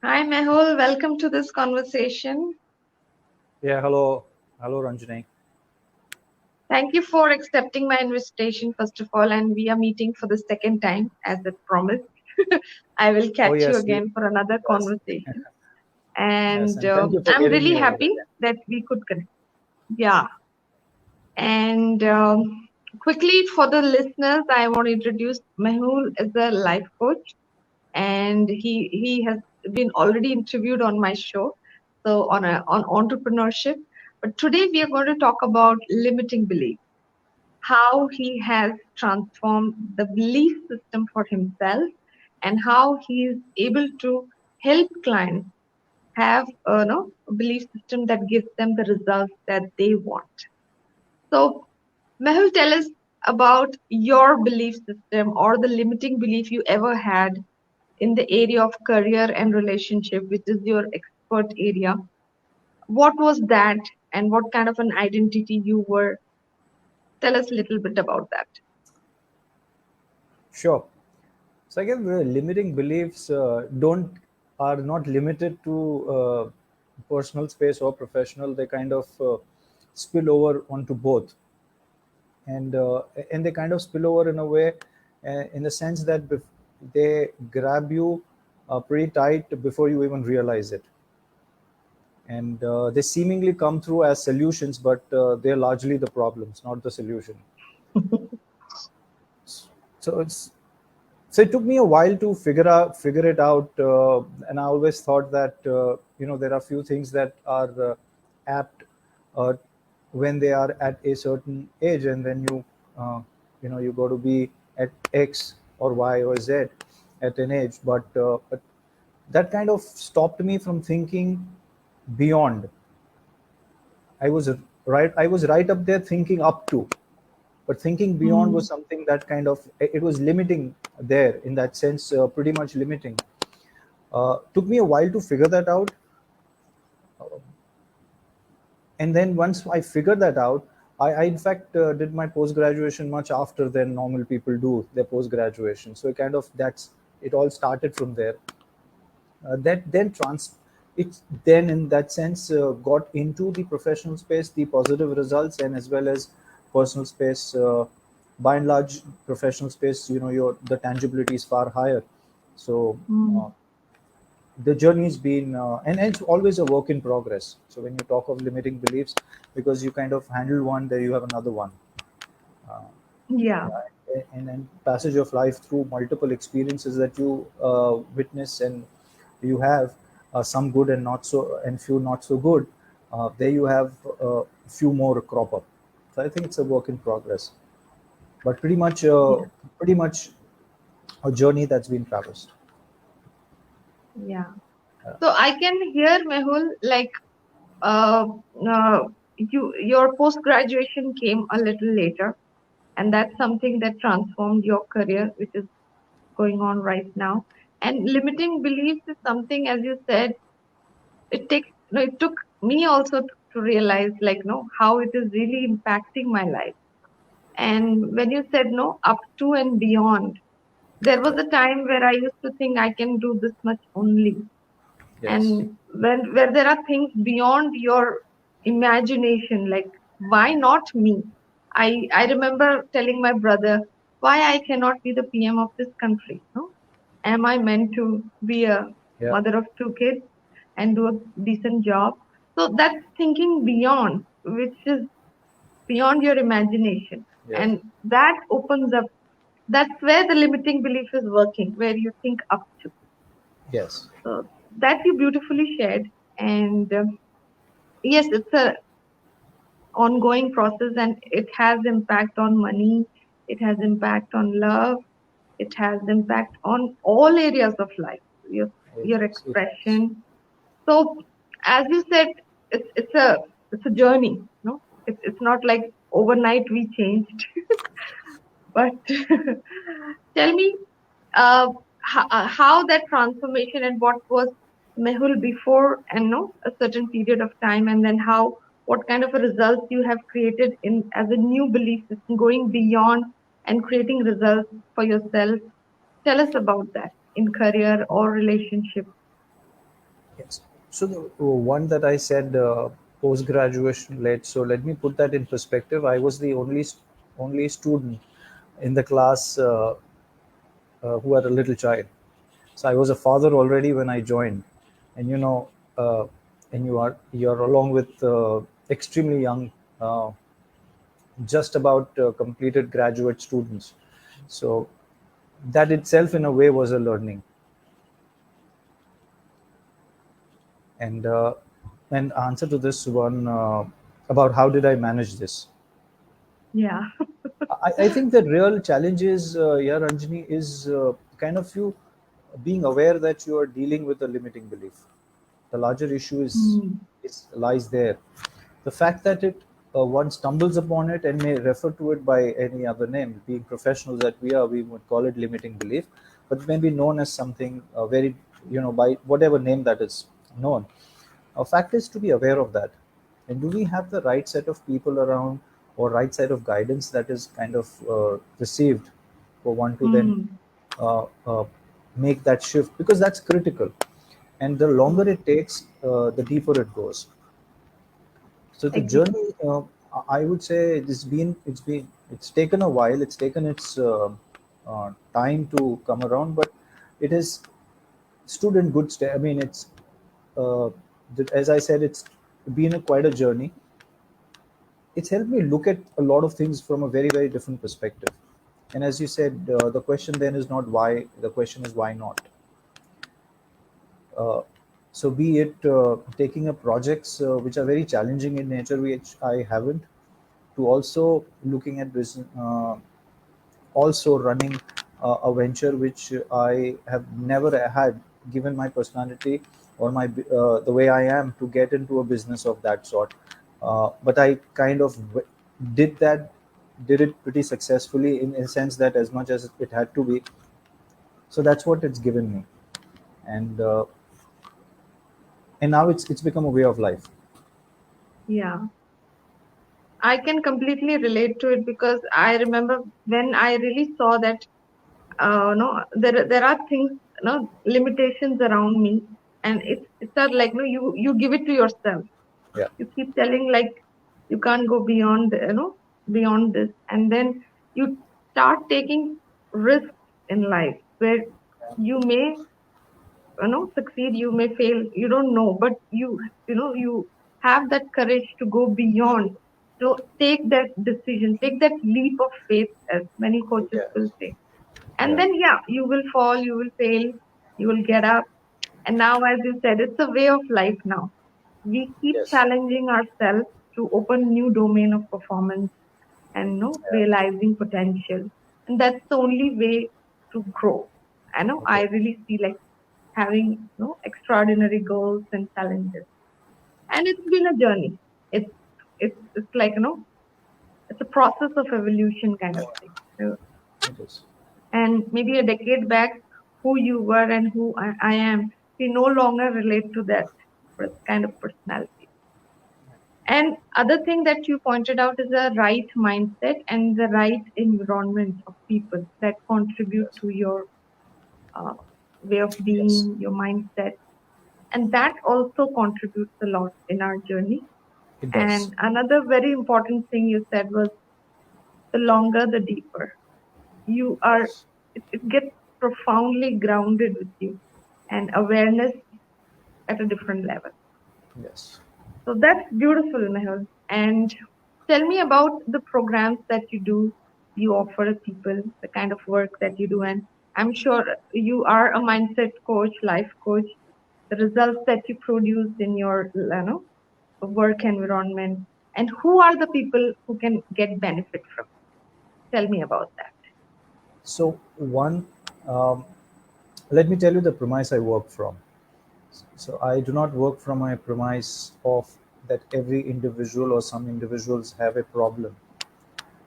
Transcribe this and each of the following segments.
Hi, Mehul. Welcome to this conversation. Yeah, hello, Ranjini. Thank you for accepting my invitation, first of all. And we are meeting for the second time, as I promised. I will Oh catch you yes, again for another yes, conversation. yes, And and thank you for I'm getting really me over happy again. that we could connect. Yeah. And quickly for the listeners, I want to introduce Mehul as a life coach. And he has been already interviewed on my show, so on entrepreneurship. But today we are going to talk about limiting beliefs, how he has transformed the belief system for himself, and how he is able to help clients have a belief system that gives them the results that they want. So, Mehul, tell us about your belief system or the limiting belief you ever had in the area of career and relationship, which is your expert area. What was that, and what kind of an identity you were? Tell us a little bit about that. Sure. So again, the limiting beliefs don't are not limited to personal space or professional. They kind of spill over onto both, and uh, and they kind of spill over in a way, in the sense that they grab you pretty tight before you even realize it, and they seemingly come through as solutions, but they're largely the problems, not the solution. So it's so it took me a while to figure it out, and I always thought that there are few things that are apt uh, when they are at a certain age, and then uh, you go to be at X or Y or Z at an age, but that kind of stopped me from thinking beyond. I was I was right up there thinking up to, but thinking beyond was Hmm. something that kind of it was limiting there, in that sense, pretty much limiting. Took me a while to figure that out, and then once I figured that out, I in fact did my post graduation much after than normal people do their post graduation. So it kind of that's it all started from there. That then it then in that sense got into the professional space, the positive results, and as well as personal space. By and large, professional space, your the tangibility is far higher. So Hmm. uh, the journey's been and it's always a work in progress. So when you talk of limiting beliefs, because you kind of handle one, there you have another one. uh, Yeah, and passage of life through multiple experiences that you witness, and you have some good and not so, and few not so good. There you have few more crop up. So I think it's a work in progress, but yeah, pretty much a journey that's been traversed. yeah. uh, So I can hear Mehul like uh, your post graduation came a little later, and that's something that transformed your career, which is going on right now. And limiting beliefs is something, as you said, it takes no, it took me also to realize like no how it is really impacting my life. And when you said no up to and beyond, there was a time where I used to think I can do this much only. yes, And when where there are things beyond your imagination, like why not me? I remember telling my brother, why I cannot be the PM of this country? No? Am I meant to be a yeah, mother of two kids and do a decent job? So that's thinking beyond, which is beyond your imagination. yes, And that opens up, that's where the limiting belief is working, where you think up to. yes, So that you beautifully shared. And yes, it's a ongoing process and it has impact on money, it has impact on love, it has impact on all areas of life, your your it has. expression. So as you said, it's a journey, no? It's not like overnight we changed. But tell me how that transformation and what was Mehul before and no a certain period of time, and then how what kind of a results you have created in as a new belief system going beyond and creating results for yourself. Tell us about that in career or relationship. Yes. So the one that I said, post graduation led. So let me put that in perspective. I was the only student in the class who had a little child. So I was a father already when I joined, and uh, and you're along with extremely young, uh, just about completed graduate students. So that itself, in a way, was a learning. And answer to this one, about how did I manage this. Yeah. I think the real challenge is, yeah, Ranjini, is kind of you being aware that you are dealing with a limiting belief. The larger issue Hmm. is lies there. The fact that one stumbles upon it and may refer to it by any other name, being professionals that we are, we would call it limiting belief, but may be known as something very, by whatever name that is known. A fact is to be aware of that. And do we have the right set of people around, or right set of guidance that is kind of received for one to then Hmm. uh, uh, make that shift? Because that's critical. And the longer Hmm. it takes, the deeper it goes. So the Agree. journey, I would say, it's taken a while. It's taken its time to come around, but it has stood in good stead. I mean, uh, as I said, it's been quite a journey. It's helped me look at a lot of things from a very, very different perspective. And as you said, the question then is not why. The question is why not. Uh, so be it taking up projects which are very challenging in nature, which I haven't, to also looking at business, also running a venture which I have never had, given my personality or the way I am, to get into a business of that sort. But I kind of did that, did it pretty successfully, in a sense that as much as it had to be. So that's what it's given me, and now it's become a way of life. Yeah. I can completely relate to it because I remember when I really saw that no, there are things, limitations around me, and it's not like, no, you give it to yourself. Yeah, You keep telling like you can't go beyond, beyond this, and then you start taking risks in life where you may, succeed, you may fail, you don't know, but you have that courage to go beyond, to take that decision, take that leap of faith, as many coaches yes, will say. And yeah, then, yeah, you will fall, you will fail, you will get up. And now, as you said, it's a way of life now. We keep yes, challenging ourselves to open new domain of performance and, yeah. realizing potential. And that's the only way to grow. I know I Okay. really see like having, extraordinary goals and challenges. And it's been a journey. It's like, it's a process of evolution kind of thing. So, It is. and maybe a decade back, who you were and who I am, we no longer relate to that kind of personality. And other thing that you pointed out is the right mindset and the right environment of people that contribute Yes, to your uh, way of yes, being, your mindset, and that also contributes a lot in our journey. it does. And another very important thing you said was the longer, the deeper. You are, Yes, it gets profoundly grounded with you and awareness at a different level. yes. So that's beautiful, Mehul. And tell me about the programs that you do, you offer people, the kind of work that you do. And I'm sure you are a mindset coach, life coach. The results that you produce in your, work environment, and who are the people who can get benefit from it? Tell me about that. So one, um, let me tell you the premise I work from. So I do not work from a premise of that every individual or some individuals have a problem.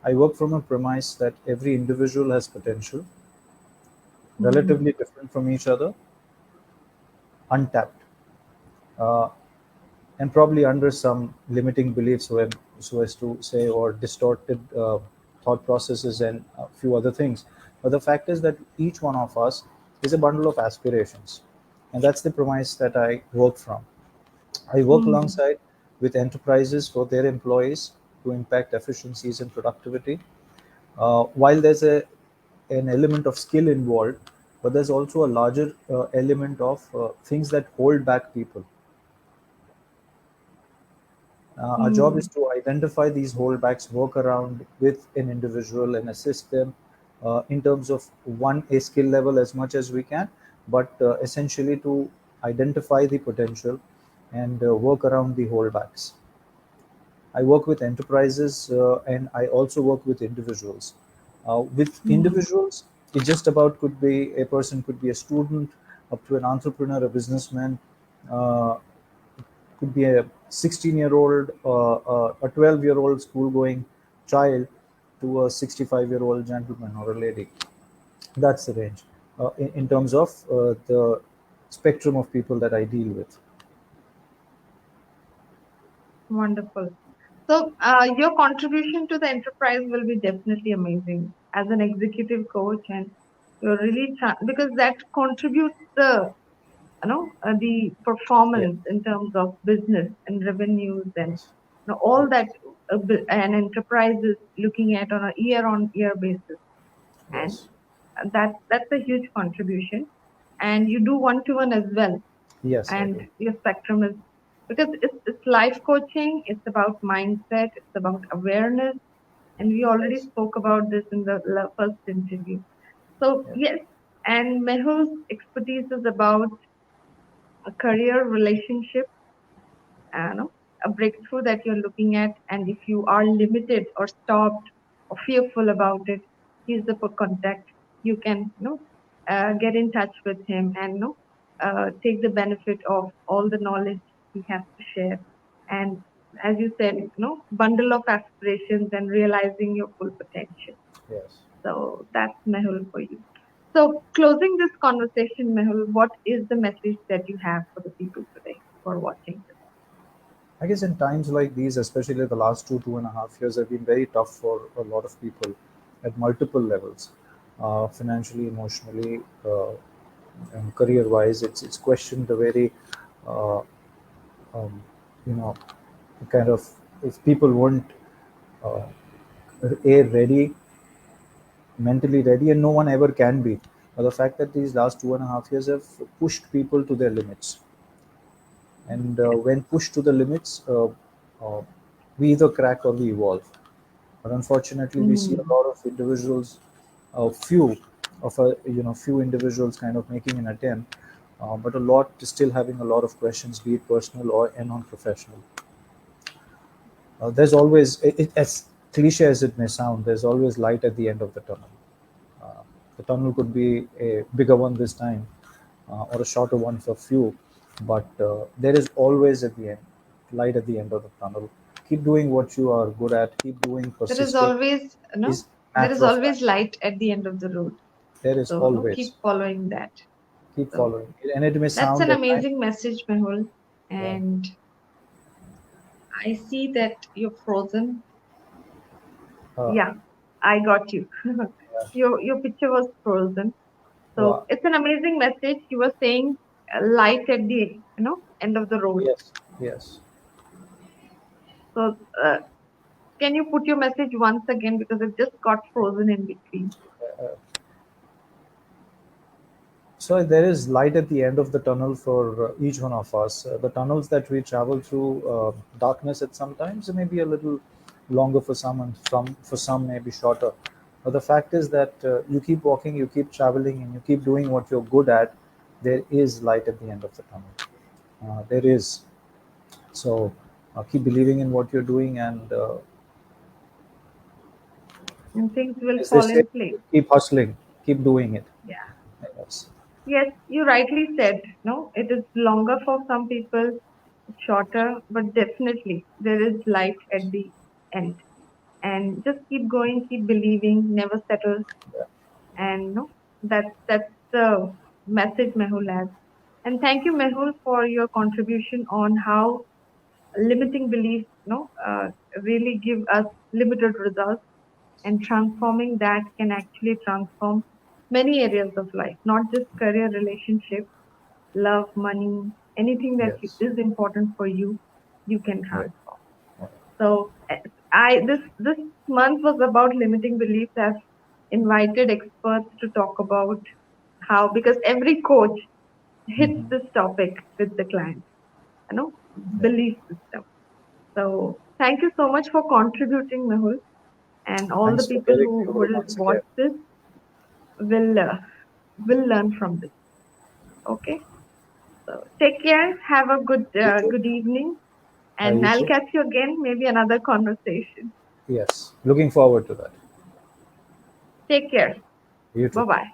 I work from a premise that every individual has potential, Hmm. relatively different from each other, untapped, uh, and probably under some limiting beliefs, when, so as to say, or distorted thought processes and a few other things. But the fact is that each one of us is a bundle of aspirations. and that's the premise that I work from. I work Hmm. alongside with enterprises for their employees to impact efficiencies and productivity. While there's an element of skill involved, but there's also a larger element of things that hold back people. Our job is Hmm. to identify these holdbacks, work around with an individual, and assist them in terms of one a skill level as much as we can, but essentially to identify the potential and work around the holdbacks. I work with enterprises and I also work with individuals. With Hmm. individuals, it just about could be a person, could be a student, up to an entrepreneur, a businessman, uh, could be a 16-year-old, a 12-year-old school-going child, to a 65-year-old gentleman or a lady. That's the range in terms of the spectrum of people that I deal with. Wonderful. So, your contribution to the enterprise will be definitely amazing as an executive coach, and you're really because that contributes the Yeah. performance in terms of business and revenues and Yes. all Yes. that an enterprise is looking at on a year-on-year basis, and Yes. that's a huge contribution. And you do one-to-one as well, Yes, I and do. your spectrum is because it's life coaching, it's about mindset, it's about awareness, and we already Yes. spoke about this in the first interview. So Yes. yes, and Mehul's expertise is about a career, relationship, know, a breakthrough that you're looking at, and if you are limited or stopped or fearful about it, he's the contact. You can get in touch with him and take the benefit of all the knowledge he has to share. And as you said, bundle of aspirations and realizing your full potential. Yes. So that's Mehul for you. So closing this conversation, Mehul, what is the message that you have for the people today who are watching this? I guess in times like these, especially the last 2.5 years, have been very tough for a lot of people at multiple levels, financially, emotionally, and career-wise. It's questioned the very, uh, um, you know, kind of, if people weren't uh, a ready, mentally ready, and no one ever can be. But the fact that these last 2.5 years have pushed people to their limits, and when pushed to the limits, uh, we either crack or we evolve. But unfortunately, we see a Mm. lot of individuals, few few individuals kind of making an attempt, but a lot still having a lot of questions, be it personal or and non-professional. There's always, as cliche as it may sound, there's always light at the end of the tunnel. Uh, the tunnel could be a bigger one this time, or a shorter one for few, but there is always at the end light at the end of the tunnel. Keep doing what you are good at. Keep doing, There is persisting. always, Is there is matter of time. always light at the end of the road. There is So, always. keep following that. Keep So, following, and it may that's sound an at times. amazing message, Mehul. Yeah. And I see that you're frozen. Uh, Yeah, I got you. Your picture was frozen. So, well, it's an amazing message. You were saying light at the, end of the road. yes. Yes. So, can you put your message once again because it just got frozen in between? Uh, So there is light at the end of the tunnel for each one of us. The tunnels that we travel through, darkness at sometimes may be a little longer for some, and for some may be shorter. But the fact is that you keep walking, you keep traveling, and you keep doing what you're good at. There is light at the end of the tunnel. There is. So keep believing in what you're doing, and And things will as they fall say, in place. keep hustling, keep doing it. Yeah. Yes. Yes, you rightly said, no, it is longer for some people, shorter, but definitely there is light at the end. And just keep going, keep believing, never settle. Yeah. And no, that's the message Mehul has. And thank you, Mehul, for your contribution on how limiting beliefs, really give us limited results, and transforming that can actually transform many areas of life, not just career, relationship, love, money, anything that Yes. is important for you, you can Right. transform. Right. So this month was about limiting beliefs. I've invited experts to talk about how, because every coach hits Mm-hmm. this topic with the client, you know, Yeah. belief system. So thank you so much for contributing, Mehul, and all the Thanks for people having who me over will once watch again. this will uh, will learn from this. Okay, so take care. Have a You too. good evening, and You I'll too. catch you again. Maybe another conversation. Yes. Looking forward to that. Take care. You Bye too. bye.